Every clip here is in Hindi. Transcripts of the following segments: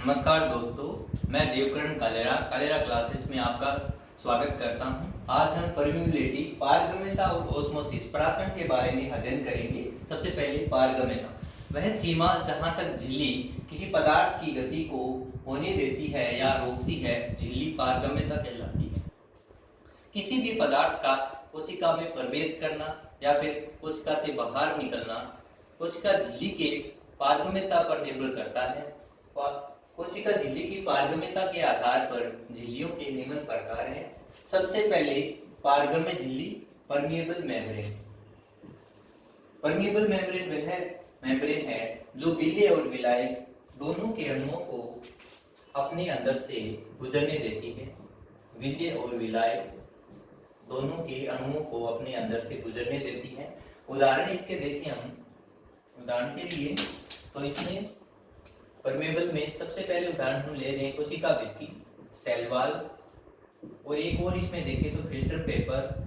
नमस्कार दोस्तों, मैं देवकरण कालेरा क्लासेस में आपका स्वागत करता हूं। आज हम परमीबिलिटी, पारगम्यता और ओस्मोसिस परासरण के बारे में अध्ययन करेंगे। सबसे पहले पारगम्यता, वह सीमा जहां तक झिल्ली किसी पदार्थ की गति को होने देती है या रोकती है, झिल्ली पारगम्यता कहलाती है। किसी भी पदार्थ का कोशिका में प्रवेश करना या फिर कोशिका से बाहर निकलना कोशिका झिल्ली के पारगम्यता पर निर्भर करता है। कोशिका झिल्ली की पारगम्यता के आधार पर झिल्लियों के निम्न प्रकार हैं। सबसे पहले पारगम्य झिल्ली, परमिएबल मेम्ब्रेन। परमिएबल मेम्ब्रेन वह मेम्ब्रेन है जो विलेय और विलायक दोनों के अणुओं को अपने अंदर से गुजरने देती है। विलेय और विलायक दोनों के अणुओं को अपने अंदर से गुजरने देती है। उदाहरण इसके देखें हम, उदाहरण के लिए तो इसमें परमेबल में सबसे पहले उदाहरण हम ले रहे हैं कोशिका भित्ति, सेल वॉल, और एक और इसमें देखें तो फिल्टर पेपर।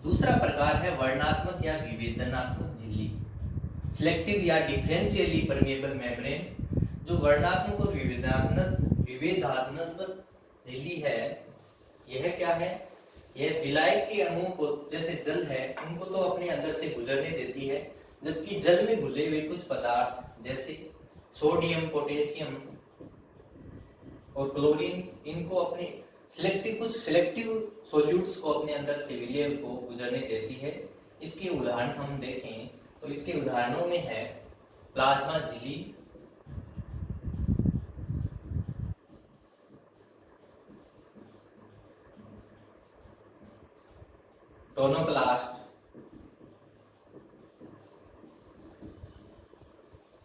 दूसरा प्रकार है वर्णनात्मक या विभेदनात्मक झिल्ली, सिलेक्टिव या डिफरेंशियली परमेबल मेम्ब्रेन। जो वर्णनात्मक और विभेदात्मक झिल्ली है, यह क्या है? यह विलायक के अणुओं को, जैसे जल है, उनको तो अपने अंदर से गुजरने देती है, जबकि जल में घुले हुए कुछ पदार्थ जैसे सोडियम, पोटेशियम और क्लोरीन, इनको अपने कुछ सिलेक्टिव सॉल्यूट्स को अपने अंदर से विलेय को गुजरने देती है। इसके उदाहरण हम देखें तो इसके उदाहरणों में है प्लाज्मा झिल्ली, टोनोप्लास्ट,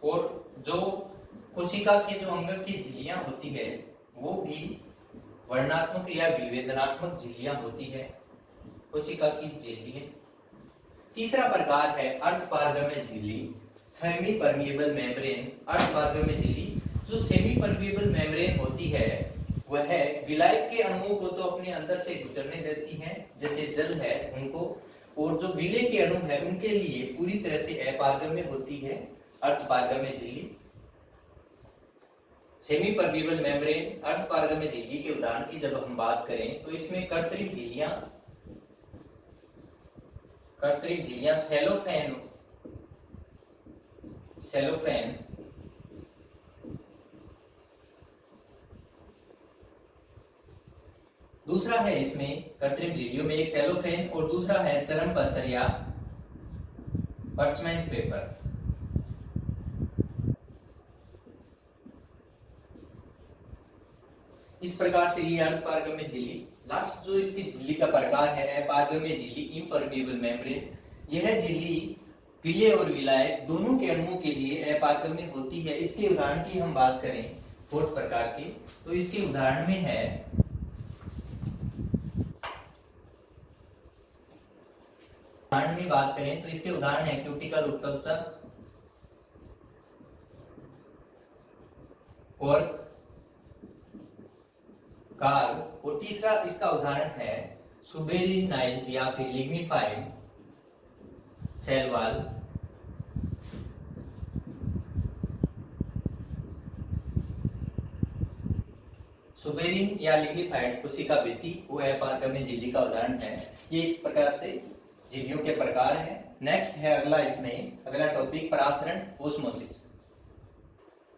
और जो कोशिका के जो अंग की झिल्लियां होती है वो भी वर्णनात्मक या विभेदनात्मक झिल्लियां होती है, कोशिका की झिल्लियां। तीसरा प्रकार है अर्धपारगम्य झिल्ली, सेमी परमिएबल मेम्ब्रेन। अर्धपारगम्य झिल्ली, जो सेमी परमिएबल मेम्ब्रेन होती है, वह विलायक के अणुओं को तो अपने अंदर से गुजरने देती है, जैसे जल है उनको, और जो विलेय के अणु है उनके लिए पूरी तरह से अपारगम्य होती है अर्धपारगम्य झिल्ली। सेमी परमिएबल मेम्ब्रेन अर्धपारगम्य झिल्ली के उदाहरण की जब हम बात करें तो इसमें कर्तरिक झिल्लियां, सेलोफेन, दूसरा है इसमें कृत्रिम झिल्लियों में एक सेलोफेन और दूसरा है चरम पत्र या पर्चमेंट पेपर। इस प्रकार से ये अर्धपारगम्य झिल्ली। लास्ट जो इसकी झिल्ली का प्रकार है अपारगम्य झिल्ली, इम्परमिएबल मेम्ब्रेन। यह झिल्ली विलेय और विलायक दोनों के अणुओं के लिए अपारगम्य होती है। इसके उदाहरण की हम बात करें फोर्थ प्रकार के, तो इसके उदाहरण में है बात करें तो इसके उदाहरण है क्यूटिकल उत्तप्त, कॉर्क, कार्ब, और तीसरा इसका उदाहरण है सुबेरिनाइज्ड या फिर लिग्निफाइड सेल वॉल। सुबेरिन या लिग्निफाइड कोशिका भित्ति वो अपारगम्य झिल्ली का उदाहरण है। ये इस प्रकार से झिल्लियों के प्रकार हैं। नेक्स्ट है अगला टॉपिक परासरण, ओस्मोसिस।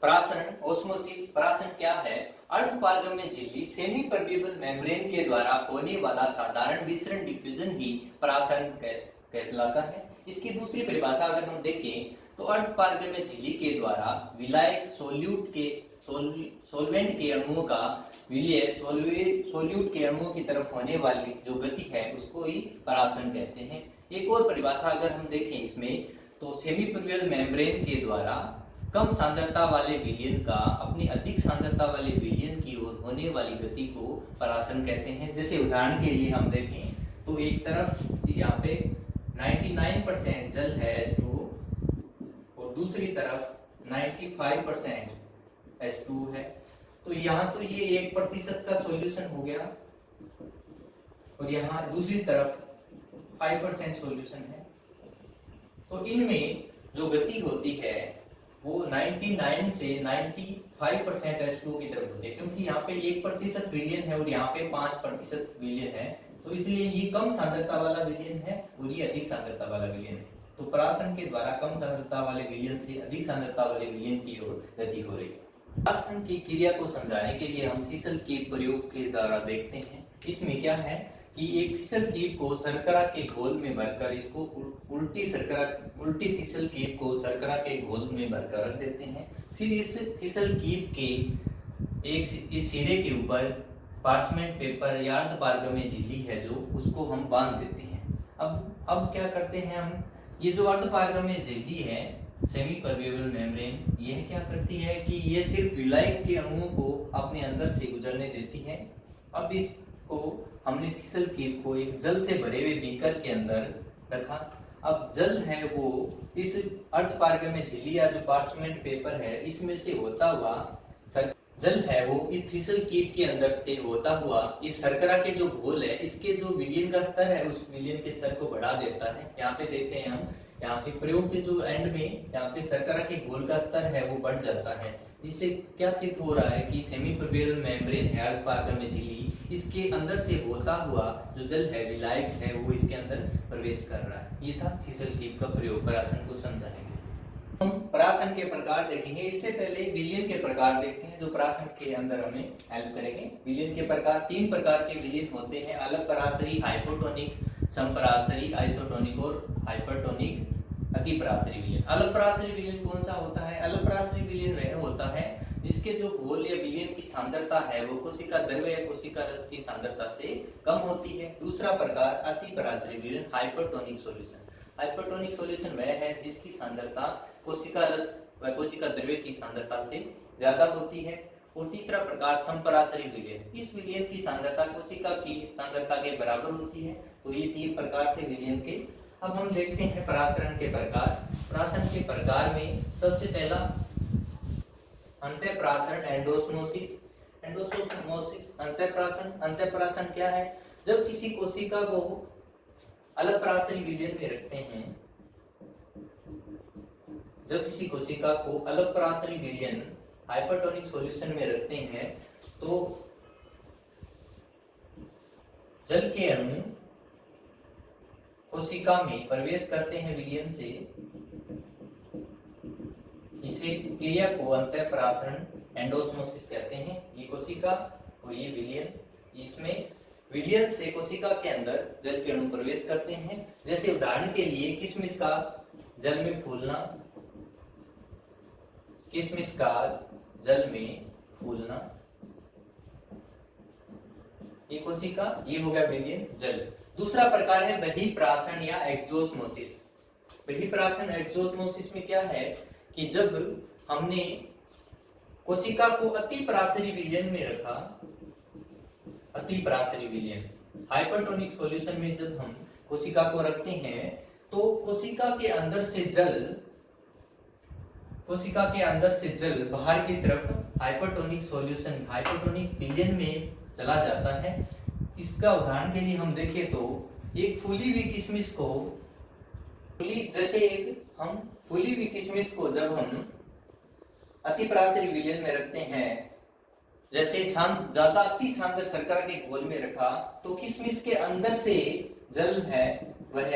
परासरण, ओस्मोसिस। परासरण क्या है? अर्धपारगम्य झिल्ली सेमी परमिएबल मेम्ब्रेन के द्वारा होने वाला साधारण विसरण, डिफ्यूजन ही परासरण कहलाता है। इसकी दूसरी परिभाषा अगर हम देखें तो अर्धपारगम्य झिल्ली के द्वारा विलायक सोलवेंट के अणुओं का विलय सोल्यूट के अणुओं की तरफ होने वाली जो गति है उसको ही परासरण कहते हैं। एक और परिभाषा अगर हम देखें इसमें तो सेमी परमिएबल मेम्ब्रेन के द्वारा कम सांद्रता वाले विलयन का अपनी अधिक सांद्रता वाले विलयन की ओर होने वाली गति को परासरण कहते हैं। जैसे उदाहरण के लिए हम देखें तो एक तरफ यहाँ पे 99% जल है H2 और दूसरी तरफ 95% H2 है, तो यहाँ तो ये 1% का सॉल्यूशन हो गया और यहाँ दूसरी तरफ 5% सॉल्यूशन है। तो इनमें जो गति होती है वो 99 से 95% H2O की तरफ होते हैं, क्योंकि यहाँ पे 1% विलयन है और यहाँ पे 5% विलयन है, तो इसलिए ये कम सांद्रता वाला विलयन है और ये अधिक सांद्रता वाला विलयन है। तो परासरण के द्वारा कम सांद्रता वाले विलयन से अधिक सांद्रता वाले विलयन की ओर गति हो रही है। परासरण की क्रिया को समझाने के लिए हम थीसल के प्रयोग के द्वारा देखते हैं। इसमें क्या है कि एक थीसल कीप को शर्करा के घोल में भरकर इसको उल्टी थीसल कीप को शर्करा के घोल में भरकर रख देते हैं। फिर इस थीसल कीप के इस सिरे के ऊपर पार्चमेंट पेपर या अर्धपारगम्य झिल्ली है जो उसको हम बांध देते हैं। अब क्या करते हैं हम, ये जो अर्धपारगम्य झिल्ली है सेमी परमेबल मेम्ब्रेन, यह क्या करती है कि ये सिर्फ विलायक के अणुओं को अपने अंदर से गुजरने देती है। अब इसको हमने थीसल कीप को एक जल से भरे हुए बीकर के अंदर रखा। अब जल है वो इस अर्धपारगम्य झिल्ली या जो पार्चमेंट पेपर है इसमें से होता हुआ जल है वो इस थीसल कीप के अंदर से होता हुआ इस शर्करा के जो घोल है इसके जो विलयन का स्तर है उस विलयन के स्तर को बढ़ा देता है। यहाँ पे देखते हैं हम, यहाँ पे प्रयोग के जो एंड में यहाँ पे शर्करा के घोल का स्तर है वो बढ़ जाता है, जिससे क्या सिद्ध हो रहा है कि सेमी परमेबल मेम्ब्रेन है अर्धपारगम्य झिल्ली, इसके अंदर से होता हुआ जो जल है विलायक है वो इसके अंदर प्रवेश कर रहा है। ये था थीसल कीप का प्रयोग। परासरण को समझाएंगे हम, परासरण के प्रकार देखेंगे। इससे पहले विलयन के प्रकार देखते हैं जो परासरण के अंदर हमें हेल्प करेंगे। विलयन के प्रकार, 3 प्रकार के विलयन होते हैं, अलग परासरी, हाइपोटोनिक, समपरासरी, आइसोटोनिक और हाइपरटोनिक अतिपरासरी विलयन। अलग परासरी विलयन कौन सा होता है? अलग परासरी विलयन वह होता है जिसके जो घोल या विलयन की सांद्रता है वो कोशिका द्रव्य या कोशिका रस की सांद्रता से कम होती है। दूसरा प्रकार अतिपरासरी विलयन, हाइपरटोनिक सॉल्यूशन। हाइपरटोनिक सॉल्यूशन वह है जिसकी सांद्रता कोशिका रस व कोशिका द्रव्य की सांद्रता से ज्यादा होती है। और तीसरा प्रकार समपरासरी विलयन, इस विलयन की सांद्रता कोशिका की सांद्रता के बराबर होती है। तो ये 3 प्रकार थे विलयन के। अब हम देखते हैं परासरण के प्रकार। परासरण के प्रकार में सबसे पहला अंतःपरासरण एंडोस्मोसिस। एंडोस्मोसिस अंतःपरासरण। अंतःपरासरण क्या है? जब किसी कोशिका को अलग परासरी विलयन में रखते हैं, जब किसी कोशिका को अलग परासरी विलयन हाइपरटोनिक सॉल्यूशन में रखते हैं तो जल के अणु कोशिका में प्रवेश करते हैं विलयन से। इसे क्रिया को अंतःपरासरण एंडोस्मोसिस कहते हैं। ये कोशिका और ये विलयन, इसमें विलयन से कोशिका के अंदर जल के अणु प्रवेश करते हैं। जैसे उदाहरण के लिए किशमिश का जल में फूलना, किशमिश का जल में फूलना, ये कोशिका, ये हो गया विलयन जल। दूसरा प्रकार है बहिःपरासरण या एक्सोस्मोसिस। बहिःपरासरण एक्सोस्मोसिस में क्या है कि जब हमने कोशिका को अतिपरासरी विलयन में रखा, अतिपरासरी विलयन हाइपरटोनिक सॉल्यूशन में जब हम कोशिका को रखते हैं तो कोशिका के अंदर से जल बाहर की तरफ हाइपरटोनिक सॉल्यूशन, हाइपरटोनिक विलयन में चला जाता है। इसका उदाहरण के लिए हम देखें तो एक फूली हुई किशमिश को जब हम अतिपरासरी विलयन में रखते हैं, जैसे ज्यादा अति सांद्र शर्करा के घोल में रखा तो किशमिश के अंदर से जल है वह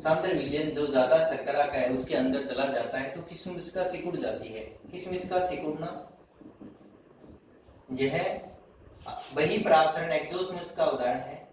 सांद्र विलयन जो ज्यादा शर्करा का है उसके अंदर चला जाता है तो किशमिश का सिकुड़ जाती है। किशमिश का सिकुड़ना यह बहिःपरासरण एक्सोस्मोसिस का उदाहरण है।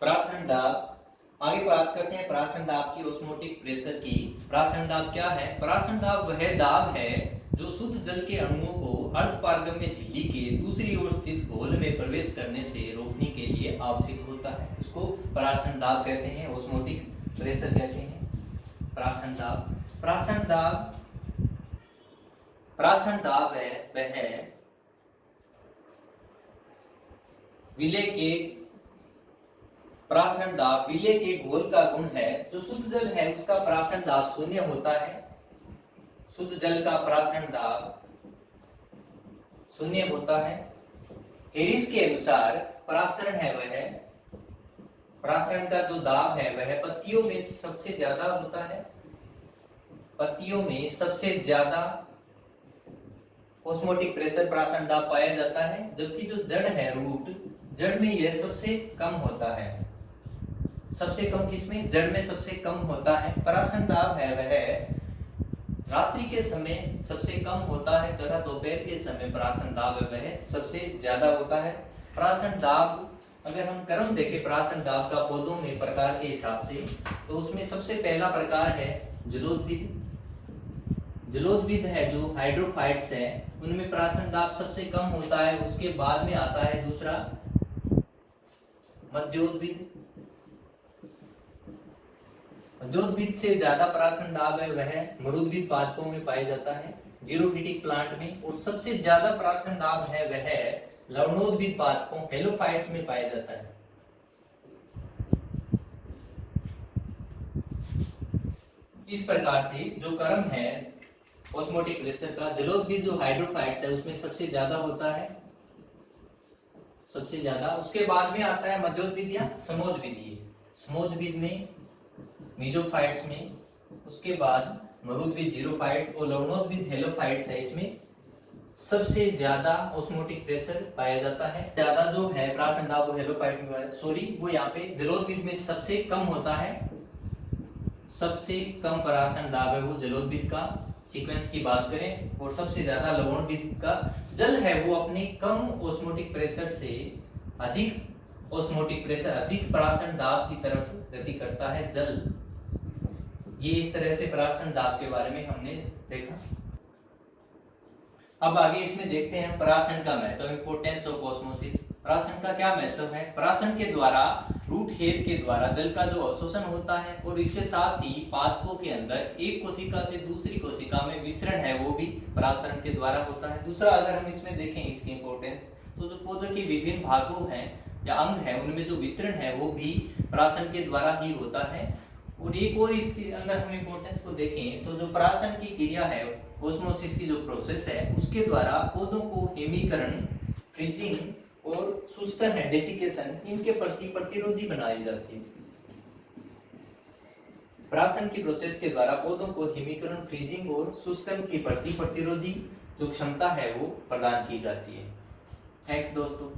परासरण दाब, आगे बात करते हैं परासरण दाब की, ऑस्मोटिक प्रेशर की। परासरण दाब क्या है? परासरण दाब वह दाब है जो शुद्ध जल के अणुओं को अर्धपारगम्य झिल्ली के दूसरी ओर स्थित घोल में प्रवेश करने से रोकने के लिए आवश्यक होता है। इसको परासरण दाब कहते हैं, ऑस्मोटिक प्रेशर कहते हैं। परासरण दाब है वह विलय के परासरण दाब विलय के घोल का गुण है। जो शुद्ध जल है उसका परासरण दाब 0 होता है। शुद्ध जल का परासरण दाब 0 होता है। हेरिस के अनुसार परासरण है वह प्राशन का जो दाब है वह पत्तियों में सबसे ज्यादा होता है। पत्तियों में सबसे ज्यादा ऑस्मोटिक प्रेशर प्राशन दाब पाया जाता है, जबकि जो जड़ है रूट, जड़ में यह सबसे कम होता है। सबसे कम किसमें? जड़ में सबसे कम होता है। प्राशन दाब है वह रात्रि के समय सबसे कम होता है तथा दोपहर के समय प्राशन दाब है वह सबसे ज्यादा होता है। प्राशन दाब अगर हम क्रम देखें प्राशन दाब का पौधों में प्रकार के हिसाब से, तो उसमें सबसे पहला प्रकार है जलोदविद। जलोदविद है जो हाइड्रोफाइट्स है, उनमें प्राशन दाब सबसे कम होता है। उसके बाद में आता है दूसरा मध्योदविद। मध्योदविद से ज्यादा प्राशन दाब है वह मरुदविद पादपों में पाया जाता है, जीरोफिटिक प्लांट में। और सबसे ज्यादा प्राशन दाब है वह लवणोदविद पादपों हेलोफाइट्स में पाया जाता है। इस प्रकार से जो क्रम है ऑस्मोटिक प्रेशर का, जलोदविद जो हाइड्रोफाइट्स है उसमें सबसे ज्यादा होता है, सबसे ज्यादा। उसके बाद में आता है मध्योदविद या समोदविद। समोदविद में मीजोफाइट्स में, उसके बाद मरुदविद जीरोफाइट और लवणोदविद हेलोफाइट्स है, इसमें सबसे ज्यादा ऑस्मोटिक प्रेशर पाया जाता है। ज्यादा जो है प्राशन दाब वो हेलोफाइट में, सॉरी वो यहाँ पे जलोदविद में सबसे कम होता है। सबसे कम प्राशन दाब है वो जलोदविद का, सीक्वेंस की बात करें। और सबसे ज्यादा लवणोदविद का। जल है वो अपने कम ऑस्मोटिक प्रेशर से अधिक ऑस्मोटिक प्रेशर, अधिक प्राशन दाब की तरफ गति करता है जल। ये इस तरह से प्राशन दाब के बारे में हमने देखा। अब आगे इसमें देखते हैं प्राशन का महत्व, इंपोर्टेंस ऑफ ऑस्मोसिस। प्राशन का क्या महत्व है? प्राशन के द्वारा, रूट हेयर के द्वारा जल का जो अवशोषण होता है, और इसके साथ ही पादपों के अंदर एक कोशिका से दूसरी कोशिका में विसरण है वो भी प्राशन के द्वारा होता है। दूसरा अगर हम इसमें देखें इसकी इंपोर्टेंस, तो जो पौधे के विभिन्न भागों हैं या अंग है उनमें जो वितरण है वो भी प्राशन के द्वारा ही होता है। और एक और इसके अंदर हम इंपोर्टेंस को देखें तो जो प्राशन की क्रिया है, ऑस्मोसिस की जो प्रोसेस है, उसके द्वारा पौधों को हिमीकरण, फ्रीजिंग और शुष्कन है डेसिकेशन, इनके प्रति प्रतिरोधी बनाई जाती है। प्राशन की प्रोसेस के द्वारा पौधों को हिमीकरण, फ्रीजिंग और शुष्कन की प्रति प्रतिरोधी जो क्षमता है वो प्रदान की जाती है। थैंक्स दोस्तों।